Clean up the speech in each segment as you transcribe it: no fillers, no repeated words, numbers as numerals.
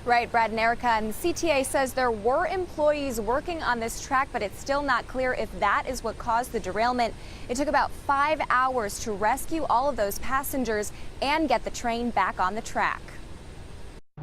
Right, Brad and Erica, and CTA says there were employees working on this track, but it's still not clear if that is what caused the derailment. It took about 5 hours to rescue all of those passengers and get the train back on the track.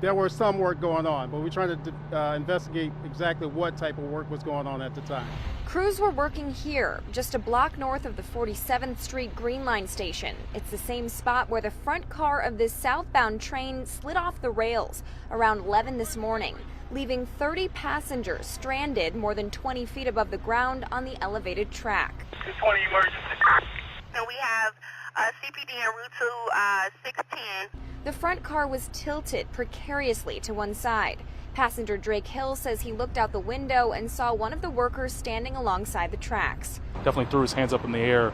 There was some work going on, but we're trying to investigate exactly what type of work was going on at the time. Crews were working here, just a block north of the 47th Street Green Line station. It's the same spot where the front car of this southbound train slid off the rails around 11 this morning, leaving 30 passengers stranded more than 20 feet above the ground on the elevated track. 220 emergency. And we have CPD en route to 610. The front car was tilted precariously to one side. Passenger Drake Hill says he looked out the window and saw one of the workers standing alongside the tracks. Definitely threw his hands up in the air,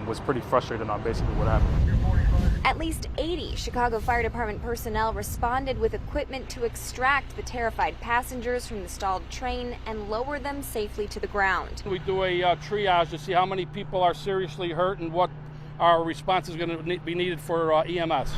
was pretty frustrated on basically what happened. At least 80 Chicago Fire Department personnel responded with equipment to extract the terrified passengers from the stalled train and lower them safely to the ground. We do a triage to see how many people are seriously hurt and what our response is going to be needed for EMS.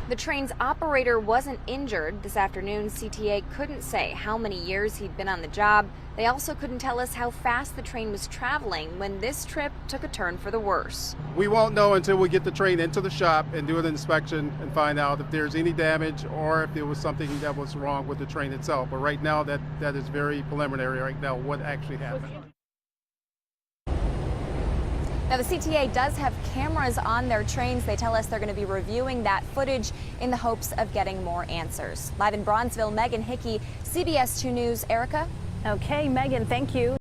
The train's operator wasn't injured. This afternoon, CTA couldn't say how many years he'd been on the job. They also couldn't tell us how fast the train was traveling when this trip took a turn for the worse. We won't know until we get the train into the shop and do an inspection and find out if there's any damage or if there was something that was wrong with the train itself. But right now, that is very preliminary right now, what actually happened. Now, the CTA does have cameras on their trains. They tell us they're going to be reviewing that footage in the hopes of getting more answers. Live in Bronzeville, Megan Hickey, CBS 2 News. Erica? Okay, Megan, thank you.